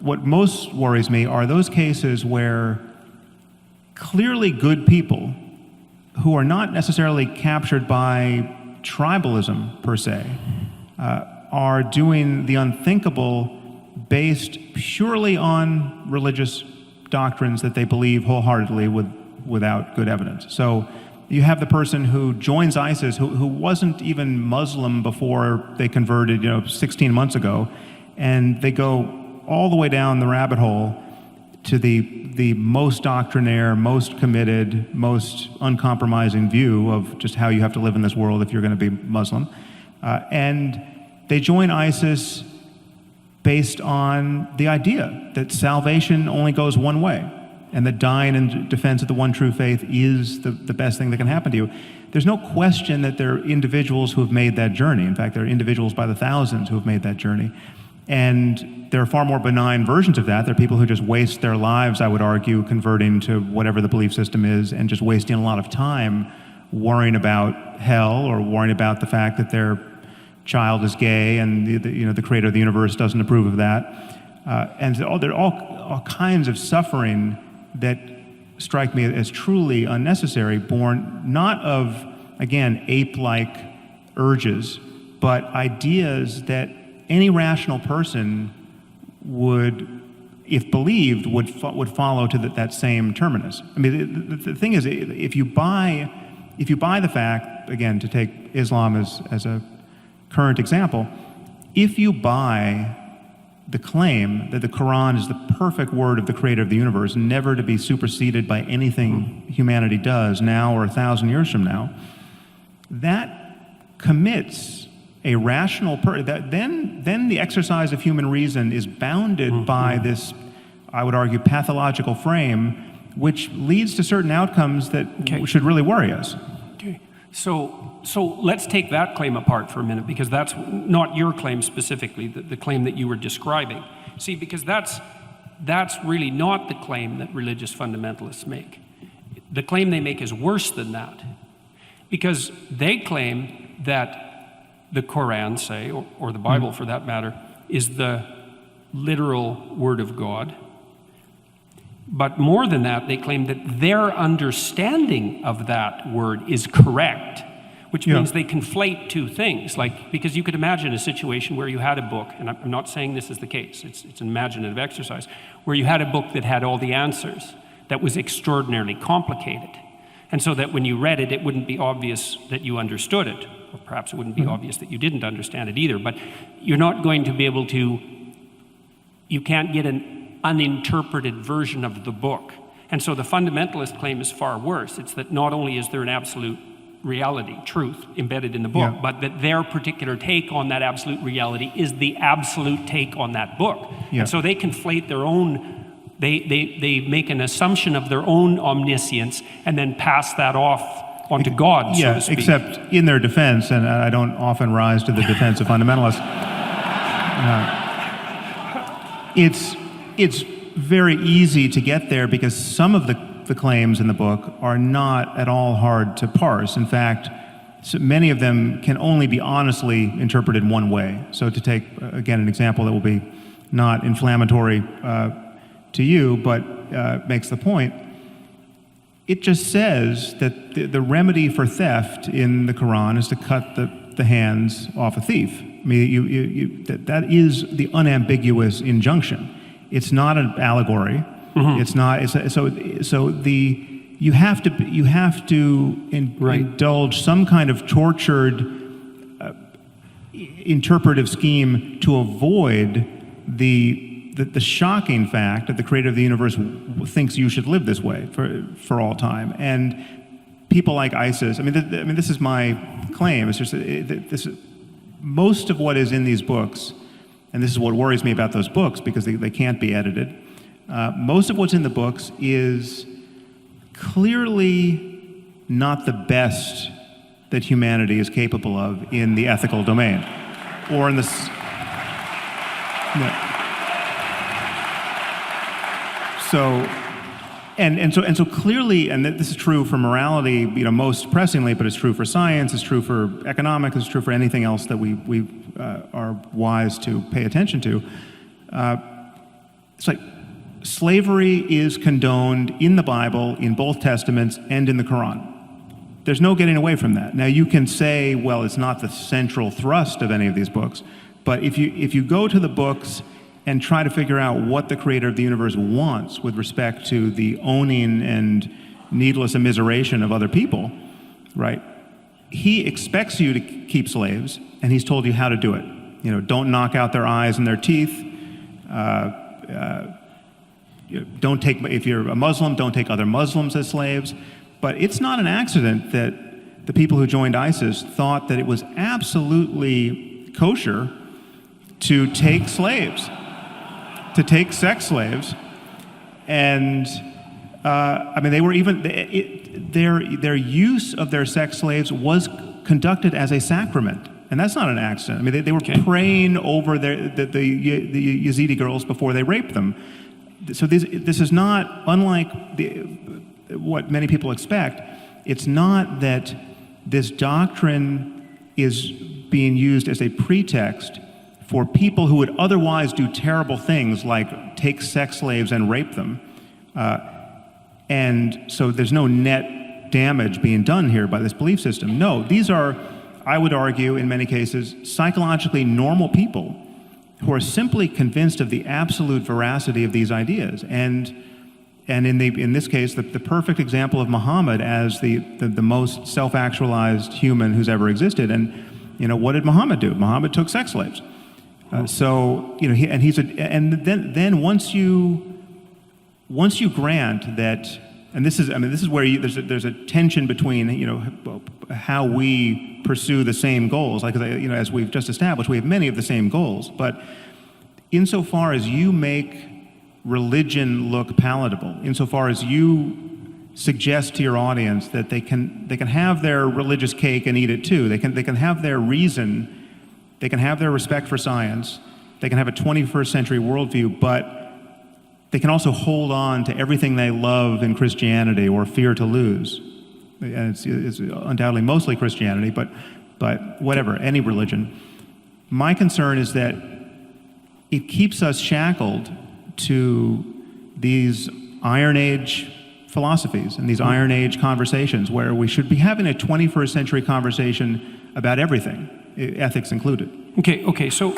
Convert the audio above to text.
what most worries me are those cases where clearly good people who are not necessarily captured by tribalism per se are doing the unthinkable based purely on religious doctrines that they believe wholeheartedly without good evidence. So you have the person who joins ISIS who wasn't even Muslim before they converted 16 months ago, and they go all the way down the rabbit hole to the most doctrinaire, most committed, most uncompromising view of just how you have to live in this world if you're going to be Muslim. And they join ISIS based on the idea that salvation only goes one way, and that dying in defense of the one true faith is the best thing that can happen to you. There's no question that there are individuals who have made that journey. In fact, there are individuals by the thousands who have made that journey. And there are far more benign versions of that. There are people who just waste their lives, I would argue, converting to whatever the belief system is, and just wasting a lot of time worrying about hell or worrying about the fact that their child is gay and the creator of the universe doesn't approve of that. And there are all kinds of suffering that strike me as truly unnecessary, born not of, again, ape-like urges, but ideas that any rational person would, if believed, would follow to that same terminus. I mean, the thing is, if you buy the fact, again, to take Islam as a current example, if you buy the claim that the Quran is the perfect word of the creator of the universe, never to be superseded by anything humanity does now or 1,000 years from now, that commits a rational then the exercise of human reason is bounded by this, I would argue, pathological frame, which leads to certain outcomes that should really worry us. Okay. So let's take that claim apart for a minute, because that's not your claim specifically, the claim that you were describing. See, because that's really not the claim that religious fundamentalists make. The claim they make is worse than that, because they claim that the Quran, say, or the Bible for that matter, is the literal word of God. But more than that, they claim that their understanding of that word is correct, which means they conflate two things. Because you could imagine a situation where you had a book, and I'm not saying this is the case, it's an imaginative exercise, where you had a book that had all the answers, that was extraordinarily complicated. And so that when you read it, it wouldn't be obvious that you understood it, or perhaps it wouldn't be obvious that you didn't understand it either, but you're not going to be able to, you can't get an uninterpreted version of the book. And so the fundamentalist claim is far worse. It's that not only is there an absolute reality, truth, embedded in the book, but that their particular take on that absolute reality is the absolute take on that book. And so they conflate their own, they make an assumption of their own omniscience and then pass that off onto God, so to speak. Except in their defense, and I don't often rise to the defense of fundamentalists, it's very easy to get there because some of the claims in the book are not at all hard to parse. In fact, so many of them can only be honestly interpreted one way. So to take, again, an example that will be not inflammatory to you, but makes the point, it just says that the remedy for theft in the Quran is to cut the hands off a thief. I mean, that is the unambiguous injunction. It's not an allegory. It's not. You have to indulge some kind of tortured interpretive scheme to avoid the shocking fact that the creator of the universe thinks you should live this way for all time. And people like ISIS, I mean, this is my claim. It's just most of what is in these books, and this is what worries me about those books because they can't be edited. Most of what's in the books is clearly not the best that humanity is capable of in the ethical domain, or in the. So clearly, and this is true for morality, most pressingly, but it's true for science, it's true for economics, it's true for anything else that we are wise to pay attention to. It's like slavery is condoned in the Bible, in both Testaments, and in the Quran. There's no getting away from that. Now you can say, well, it's not the central thrust of any of these books, but if you go to the books and try to figure out what the creator of the universe wants with respect to the owning and needless immiseration of other people, right? He expects you to keep slaves, and he's told you how to do it. You know, don't knock out their eyes and their teeth. Don't take, if you're a Muslim, don't take other Muslims as slaves. But it's not an accident that the people who joined ISIS thought that it was absolutely kosher to take slaves, to take sex slaves, and I mean, they were even their use of their sex slaves was conducted as a sacrament, and that's not an accident. I mean, they were praying over the Yazidi girls before they raped them. So this is not unlike what many people expect. It's not that this doctrine is being used as a pretext for people who would otherwise do terrible things like take sex slaves and rape them. And so there's no net damage being done here by this belief system. No, these are, I would argue, in many cases, psychologically normal people who are simply convinced of the absolute veracity of these ideas. And in this case, the perfect example of Muhammad as the most self-actualized human who's ever existed. And you know, what did Muhammad do? Muhammad took sex slaves. So you know, then once you grant that, and this is where there's a tension between, you know, how we pursue the same goals. Like, you know, as we've just established, we have many of the same goals. But insofar as you make religion look palatable, insofar as you suggest to your audience that they can have their religious cake and eat it too, they can have their reason, they can have their respect for science, they can have a 21st century worldview, but they can also hold on to everything they love in Christianity or fear to lose. And it's undoubtedly mostly Christianity, but whatever, any religion. My concern is that it keeps us shackled to these Iron Age philosophies and these Iron Age conversations where we should be having a 21st century conversation about everything, ethics included. Okay, so